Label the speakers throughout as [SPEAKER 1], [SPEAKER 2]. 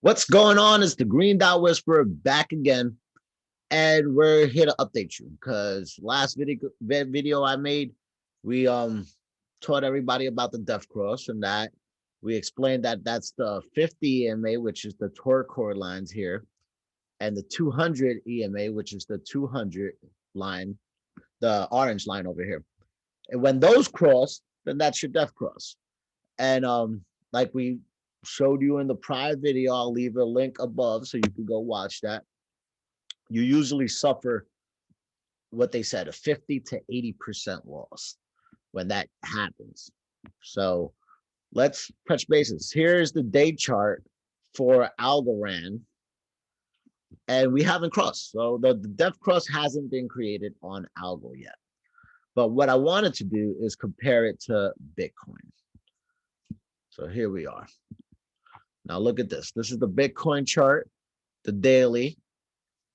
[SPEAKER 1] What's going on? It's the Green Dot Whisperer back again, and we're here to update you because last video I made, we taught everybody about the Death Cross, and that we explained that that's the 50 EMA, which is the torque cord lines here, and the 200 EMA, which is the 200 line, the orange line over here. And when those cross, then that's your Death Cross. And like we showed you in the prior video, I'll leave a link above so you can go watch that. You usually suffer what they said, a 50 to 80% loss when that happens. So let's touch bases. Here's the day chart for Algorand, and we haven't crossed. So the Death Cross hasn't been created on Algo yet. But what I wanted to do is compare it to Bitcoin. So here we are. Now look at this. This is the Bitcoin chart, the daily,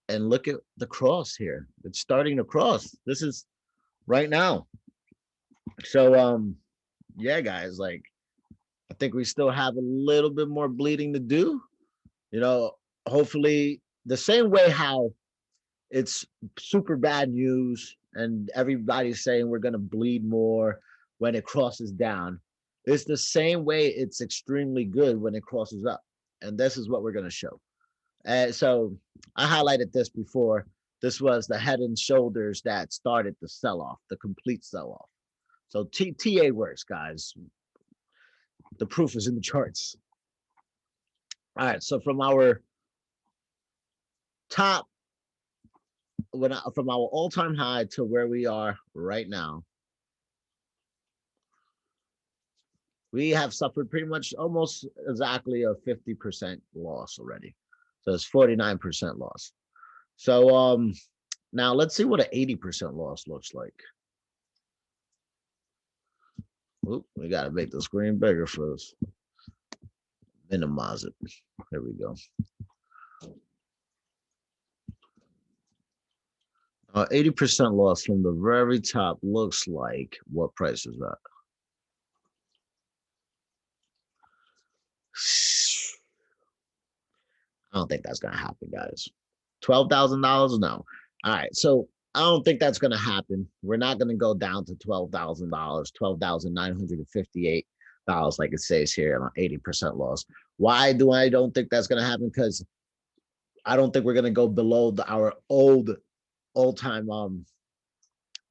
[SPEAKER 1] and look at the cross here. It's starting to cross. This is right now. So yeah, guys, like I think we still have a little bit more bleeding to do. You know, hopefully the same way how it's super bad news and everybody's saying we're going to bleed more when it crosses down. It's the same way it's extremely good when it crosses up. And this is what we're going to show. So I highlighted this before. This was the head and shoulders that started the sell-off, the complete sell-off. So TA works, guys. The proof is in the charts. All right, so from our top, from our all-time high to where we are right now, we have suffered pretty much almost exactly a 50% loss already. So it's 49% loss. So now let's see what an 80% loss looks like. Oop, we got to make the screen bigger first. Minimize it. There we go. 80% loss from the very top looks like, what price is that? I don't think that's going to happen, guys. $12,000? No. All right. So I don't think that's going to happen. We're not going to go down to $12,000, $12,958 like it says here on 80% loss. Why do I don't think that's going to happen? Because I don't think we're going to go below our all-time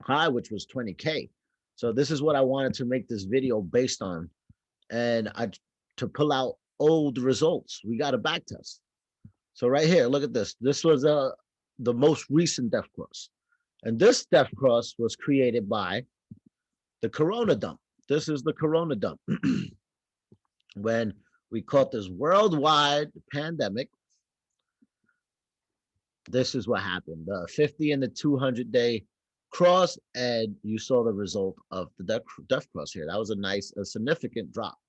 [SPEAKER 1] high, which was 20K. So this is what I wanted to make this video based on, and to pull out old results. We got a back test. So right here, look at this. This was the most recent Death Cross, and this Death Cross was created by the Corona dump. This is the Corona dump. When we caught this worldwide pandemic, this is what happened. The 50 and the 200-day cross, and you saw the result of the Death Cross here. That was a significant drop.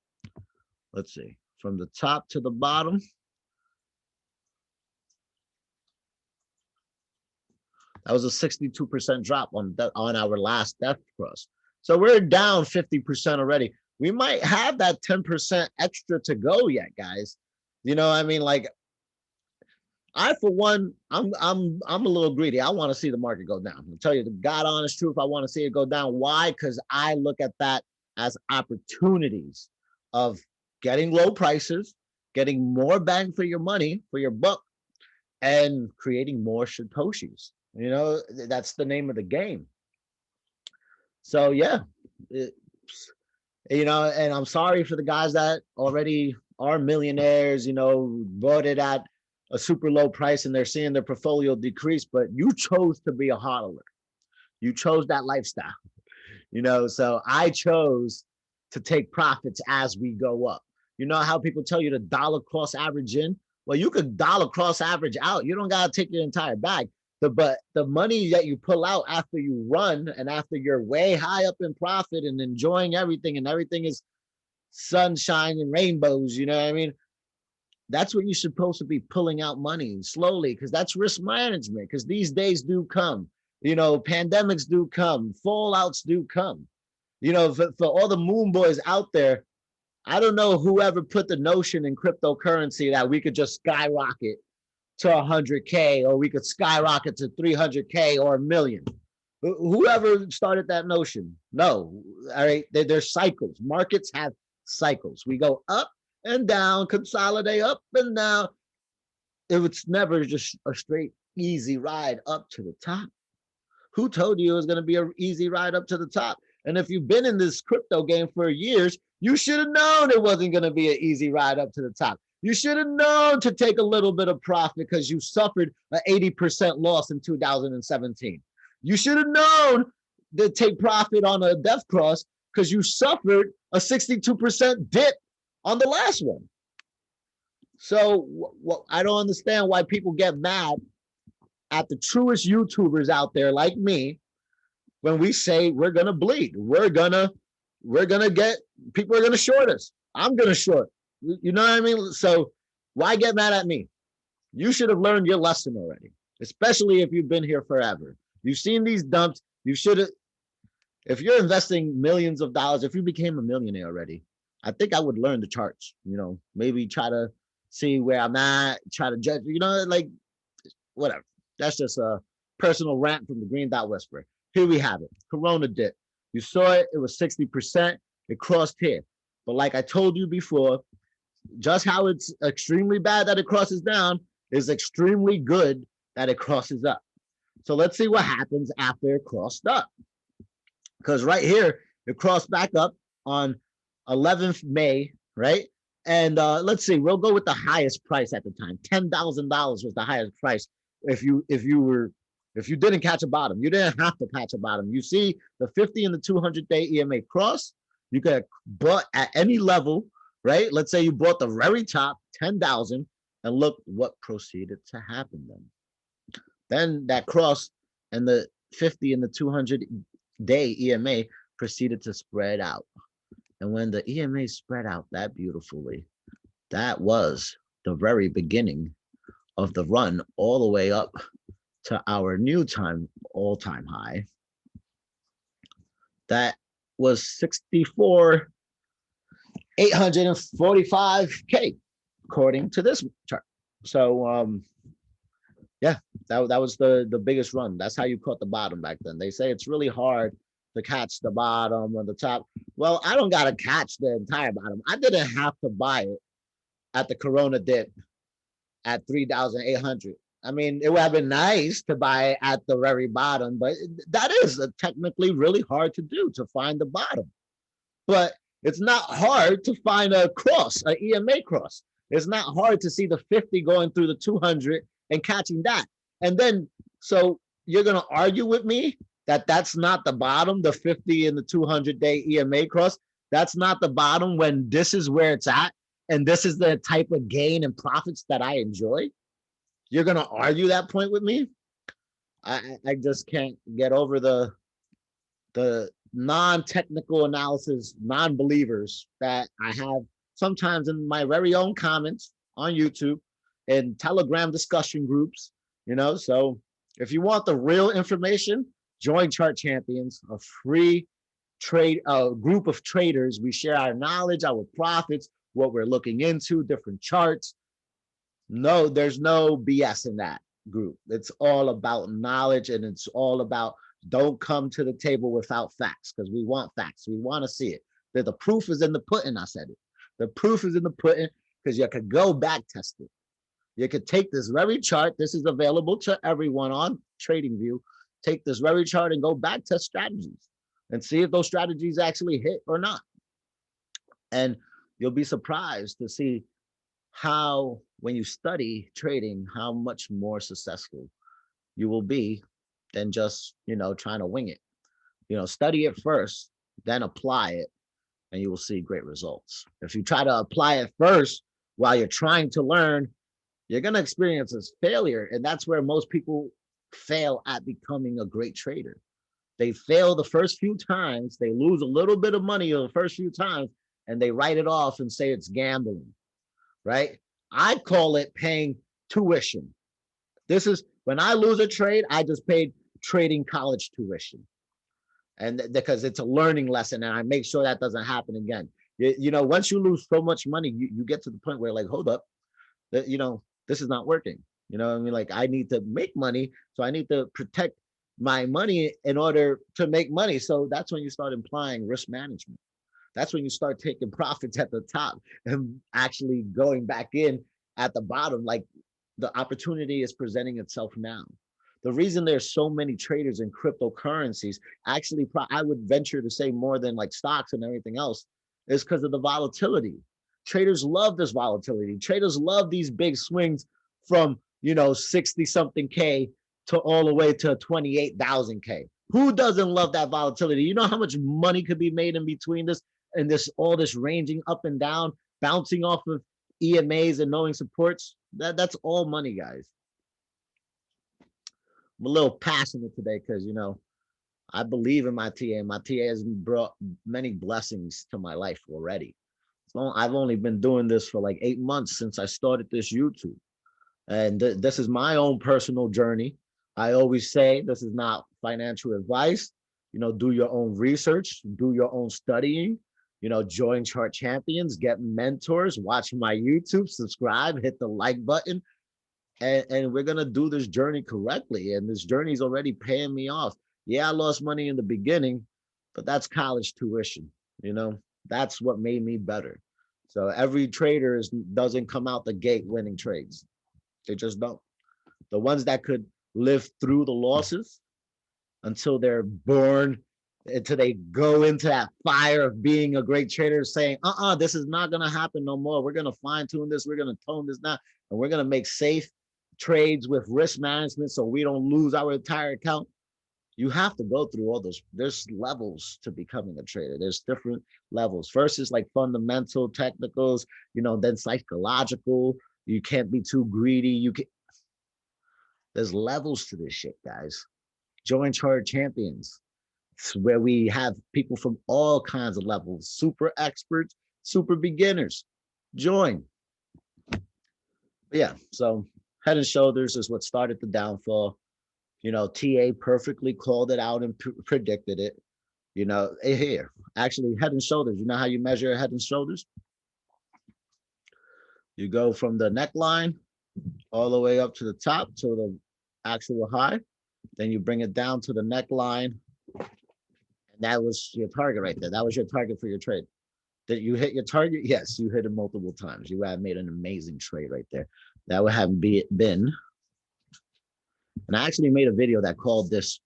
[SPEAKER 1] Let's see, from the top to the bottom. That was a 62% drop on our last Death Cross. So we're down 50% already. We might have that 10% extra to go yet, guys. You know, I mean, like, I, for one, I'm a little greedy. I want to see the market go down. I'll tell you the God honest truth. I want to see it go down. Why? Because I look at that as opportunities of getting low prices, getting more bang for your money, for your buck, and creating more Satoshis. You know, that's the name of the game. So yeah, you know, and I'm sorry for the guys that already are millionaires, you know, bought it at a super low price and they're seeing their portfolio decrease, but you chose to be a hodler. You chose that lifestyle, you know, so I chose to take profits as we go up. You know how people tell you to dollar cost average in? Well, you could dollar cost average out. You don't got to take your entire bag. But the money that you pull out after you run and after you're way high up in profit and enjoying everything, and everything is sunshine and rainbows, you know what I mean? That's what you're supposed to be pulling out money slowly, because that's risk management, because these days do come. You know, pandemics do come, fallouts do come. You know, for all the moon boys out there, I don't know whoever put the notion in cryptocurrency that we could just skyrocket to 100K or we could skyrocket to 300K or a million. Whoever started that notion? No. All right. There's cycles. Markets have cycles. We go up and down, consolidate up and down. It's never just a straight, easy ride up to the top. Who told you it was going to be an easy ride up to the top? And if you've been in this crypto game for years, you should have known it wasn't going to be an easy ride up to the top. You should have known to take a little bit of profit because you suffered an 80% loss in 2017. You should have known to take profit on a death cross because you suffered a 62% dip on the last one. So I don't understand why people get mad at the truest YouTubers out there like me when we say we're gonna bleed. We're gonna get, people are gonna short us. I'm gonna short. You know what I mean? So why get mad at me? You should have learned your lesson already, especially if you've been here forever. You've seen these dumps. You should have, if you're investing millions of dollars, if you became a millionaire already, I think I would learn the charts, maybe try to see where I'm at, try to judge, like whatever. That's just a personal rant from the Green Dot Whisperer. Here we have it. Corona dip. You saw it. It was 60%. It crossed here. But like I told you before, just how it's extremely bad that it crosses down is extremely good that it crosses up. So let's see what happens after it crossed up. Because right here, it crossed back up on 11th May, right? And let's see, we'll go with the highest price at the time. $10,000 was the highest price. If you didn't catch a bottom, you didn't have to catch a bottom. You see the 50 and the 200-day EMA cross. You could have bought at any level, right? Let's say you bought the very top, 10,000, and look what proceeded to happen then. Then that cross and the 50 and the 200-day EMA proceeded to spread out. And when the EMA spread out that beautifully, that was the very beginning of the run all the way up to our new all-time high. That was 64,845K, according to this chart. So yeah, that was the biggest run. That's how you caught the bottom back then. They say it's really hard to catch the bottom or the top. Well, I don't got to catch the entire bottom. I didn't have to buy it at the Corona dip at 3,800. I mean, it would have been nice to buy it at the very bottom, but that is technically really hard to do, to find the bottom. But it's not hard to find a cross, an EMA cross. It's not hard to see the 50 going through the 200 and catching that. And then, so you're going to argue with me that that's not the bottom, the 50 and the 200-day EMA cross? That's not the bottom when this is where it's at, and this is the type of gain and profits that I enjoy? You're going to argue that point with me? I just can't get over the non-technical analysis, non-believers that I have sometimes in my very own comments on YouTube and Telegram discussion groups, So if you want the real information, join Chart Champions, a free group of traders. We share our knowledge, our profits, what we're looking into, different charts. No, there's no BS in that group. It's all about knowledge, and it's all about don't come to the table without facts, because we want facts. We want to see it. The proof is in the pudding. I said it. The proof is in the pudding, because you could go back test it. You could take this very chart. This is available to everyone on TradingView. Take this very chart and go back test strategies and see if those strategies actually hit or not. And you'll be surprised to see how, when you study trading, how much more successful you will be than just, trying to wing it. Study it first, then apply it, and you will see great results. If you try to apply it first while you're trying to learn, you're going to experience this failure. And that's where most people fail at becoming a great trader. They fail the first few times. They lose a little bit of money the first few times, and they write it off and say it's gambling, right? I call it paying tuition. This is, when I lose a trade, I just paid trading college tuition. And because it's a learning lesson, and I make sure that doesn't happen again. You know, once you lose so much money, you get to the point where like, hold up, that this is not working. You know what I mean? Like I need to make money, so I need to protect my money in order to make money. So that's when you start implying risk management. That's when you start taking profits at the top and actually going back in at the bottom. Like the opportunity is presenting itself now. The reason there's so many traders in cryptocurrencies, actually, I would venture to say more than like stocks and everything else, is because of the volatility. Traders love this volatility. Traders love these big swings from 60 something K to all the way to 28,000 K. Who doesn't love that volatility? You know how much money could be made in between this and all this ranging up and down, bouncing off of EMAs and knowing supports? That's all money, guys. I'm a little passionate today because I believe in my TA. My TA has brought many blessings to my life already. So I've only been doing this for like 8 months since I started this YouTube. And this is my own personal journey. I always say this is not financial advice. Do your own research, do your own studying, join chart champions, get mentors, watch my YouTube, subscribe, hit the like button. And we're going to do this journey correctly. And this journey is already paying me off. Yeah, I lost money in the beginning, but that's college tuition. That's what made me better. So every trader doesn't come out the gate winning trades. They just don't. The ones that could live through the losses until they're born, until they go into that fire of being a great trader, saying, this is not going to happen no more. We're going to fine tune this. We're going to tone this down. And we're going to make safe trades with risk management so we don't lose our entire account. You have to go through all those. There's levels to becoming a trader. There's different levels. First is like fundamental technicals, then psychological. You can't be too greedy. There's levels to this shit, guys. Join Chart Champions. It's where we have people from all kinds of levels, super experts, super beginners. Join. But yeah, so Head and Shoulders is what started the downfall. TA perfectly called it out and predicted it. Here, actually, Head and Shoulders. You know how you measure Head and Shoulders? You go from the neckline all the way up to the top to the actual high. Then you bring it down to the neckline. And that was your target right there. That was your target for your trade. Did you hit your target? Yes, you hit it multiple times. You have made an amazing trade right there. That would have been. And I actually made a video that called this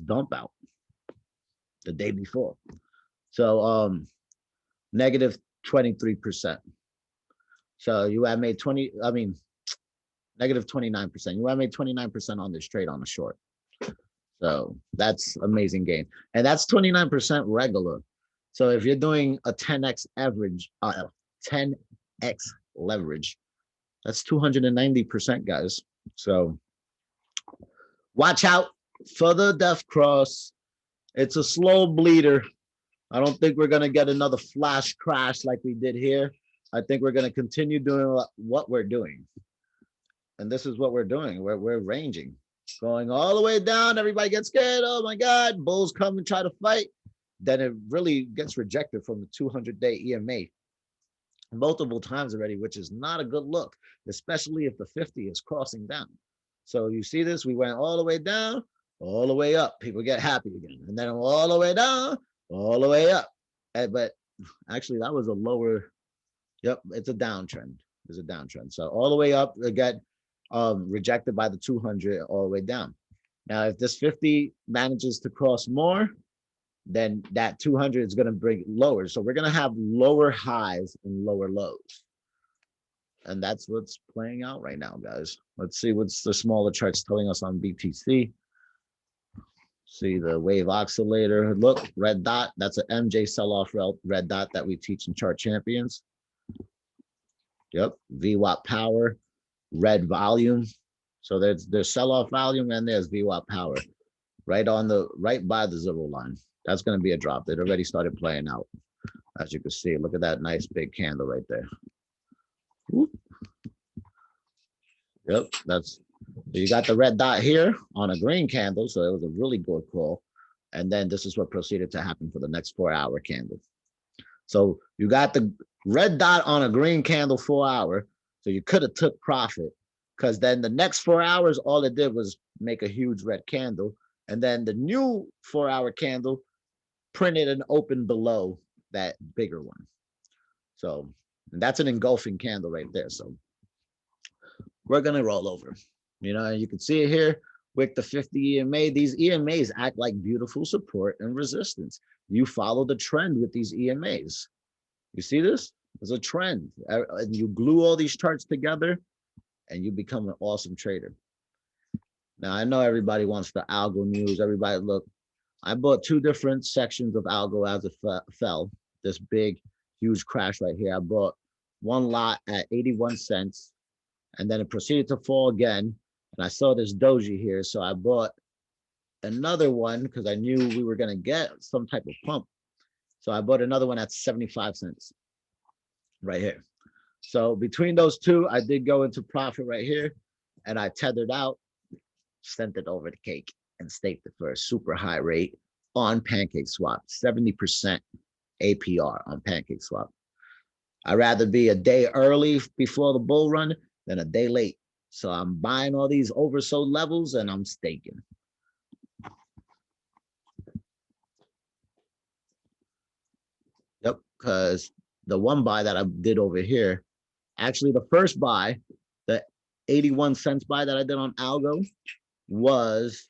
[SPEAKER 1] dump out the day before. So negative 23%. So you have made negative 29%. You have made 29% on this trade on the short. So that's amazing gain. And that's 29% regular. So if you're doing a 10x average, 10x leverage, that's 290%, guys. So watch out for the death cross. It's a slow bleeder. I don't think we're going to get another flash crash like we did here. I think we're going to continue doing what we're doing. And this is what we're doing. We're ranging, going all the way down. Everybody gets scared. Oh my God, bulls come and try to fight. Then it really gets rejected from the 200-day EMA multiple times already, which is not a good look, especially if the 50 is crossing down. So you see this, we went all the way down, all the way up. People get happy again. And then all the way down, all the way up. But actually that was a lower, yep, it's a downtrend. It's a downtrend. So all the way up, it got rejected by the 200 all the way down. Now, if this 50 manages to cross more, then that 200 is going to bring lower. So we're going to have lower highs and lower lows. And that's what's playing out right now, guys. Let's see what's the smaller charts telling us on BTC. See the wave oscillator. Look, red dot. That's an MJ sell-off red dot that we teach in Chart Champions. Yep, VWAP power, red volume. So there's sell-off volume and there's VWAP power right by the zero line. That's going to be a drop. It already started playing out. As you can see, look at that nice big candle right there. Whoop. Yep, you got the red dot here on a green candle, so it was a really good call. And then this is what proceeded to happen for the next 4-hour candle. So you got the red dot on a green candle 4 hour. So you could have took profit because then the next 4 hours, all it did was make a huge red candle. And then the new 4 hour candle printed and opened below that bigger one. So that's an engulfing candle right there. So we're going to roll over. And you can see it here with the 50 EMA. These EMAs act like beautiful support and resistance. You follow the trend with these EMAs. You see this? There's a trend. And you glue all these charts together and you become an awesome trader. Now, I know everybody wants the algo news. Everybody, look, I bought 2 different sections of algo as it fell. This big, huge crash right here. I bought one lot at 81 cents, and then it proceeded to fall again. And I saw this doji here, so I bought another one because I knew we were going to get some type of pump. So I bought another one at 75 cents right here. So between those two, I did go into profit right here, and I tethered out, sent it over the cake, and staked it for a super high rate on Pancake Swap, 70% APR on Pancake Swap. I'd rather be a day early before the bull run than a day late. So I'm buying all these oversold levels and I'm staking. Yep, because the one buy that I did over here, actually the first buy, the 81 cents buy that I did on Algo was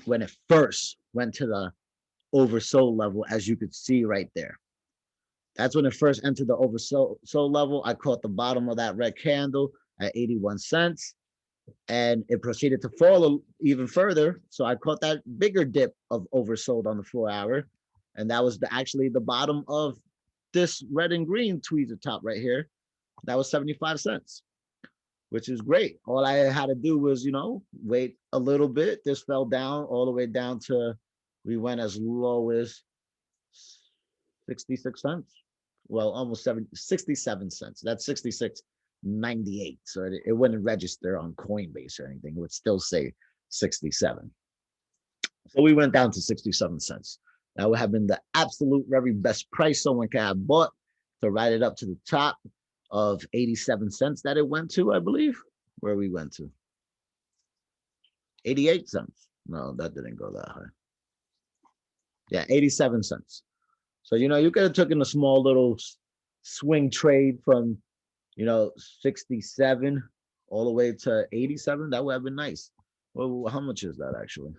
[SPEAKER 1] when it first went to the oversold level, as you could see right there. That's when it first entered the oversold level. I caught the bottom of that red candle at 81 cents, and it proceeded to fall even further. So I caught that bigger dip of oversold on the 4 hour, and that was actually the bottom of this red and green tweezer top right here. That was 75 cents, which is great. All I had to do was, wait a little bit. This fell down all the way down to, we went as low as 66 cents. Well, almost 67 cents. That's 66.98. So it wouldn't register on Coinbase or anything. It would still say 67. So we went down to 67 cents. That would have been the absolute very best price someone could have bought to ride it up to the top of 87 cents that it went to, I believe. Where we went to 88 cents. No, that didn't go that high. Yeah, 87 cents. So, you could have taken a small little swing trade from, 67 all the way to 87. That would have been nice. Well, how much is that actually?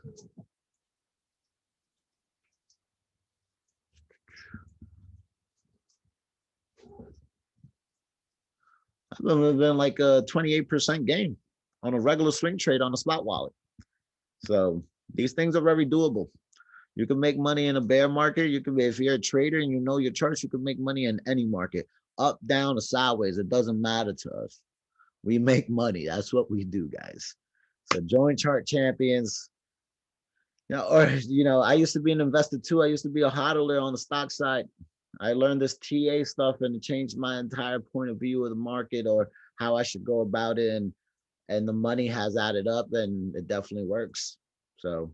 [SPEAKER 1] That would have been like a 28% gain on a regular swing trade on a spot wallet. So these things are very doable. You can make money in a bear market. You can, if you're a trader and you know your charts, you can make money in any market, up, down, or sideways. It doesn't matter to us. We make money. That's what we do, guys. So join Chart Champions. I used to be an investor too. I used to be a hodler on the stock side. I learned this TA stuff and it changed my entire point of view of the market or how I should go about it. And the money has added up and it definitely works. So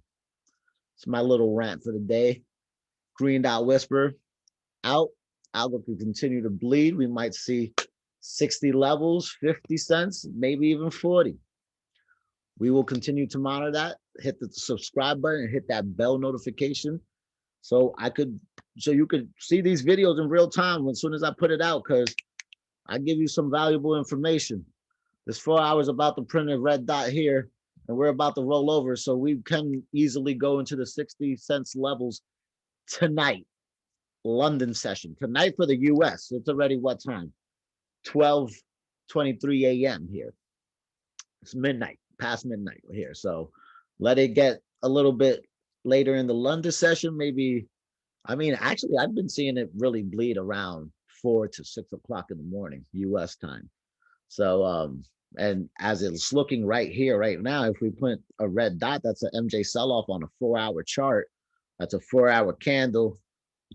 [SPEAKER 1] it's my little rant for the day. Green Dot Whisper out. Algo can continue to bleed. We might see 60 levels, 50 cents, maybe even 40. We will continue to monitor that. Hit the subscribe button and hit that bell notification so you could see these videos in real time as soon as I put it out, because I give you some valuable information. This 4 hours about the printed red dot here, and we're about to roll over, so we can easily go into the 60 cents levels tonight. London session tonight for the US. It's already what time? 12:23 a.m. here. It's midnight, past midnight here. So let it get a little bit later in the London session. Maybe, actually, I've been seeing it really bleed around 4 to 6 o'clock in the morning, US time. So, and as it's looking right here, right now, if we put a red dot, that's an MJ sell-off on a 4-hour chart. That's a 4-hour candle.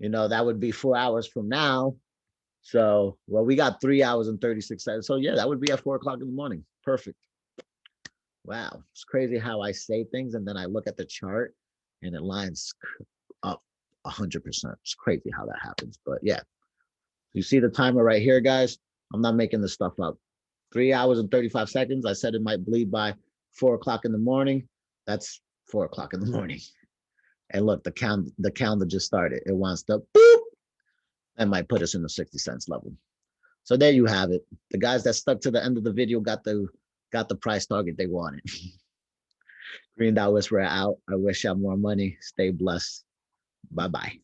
[SPEAKER 1] That would be 4 hours from now. So, well, we got 3 hours and 36 seconds. So, yeah, that would be at 4 o'clock in the morning. Perfect. Wow. It's crazy how I say things and then I look at the chart and it lines up 100%. It's crazy how that happens. But, yeah, You see the timer right here, guys. I'm not making this stuff up. 3 hours and 35 seconds. I said it might bleed by 4 o'clock in the morning. That's 4 o'clock in the morning. And look, the calendar just started. It wants to boop. That might put us in the 60 cents level. So there you have it. The guys that stuck to the end of the video got the price target they wanted. Green Dot Whisperer out. I wish y'all more money. Stay blessed. Bye-bye.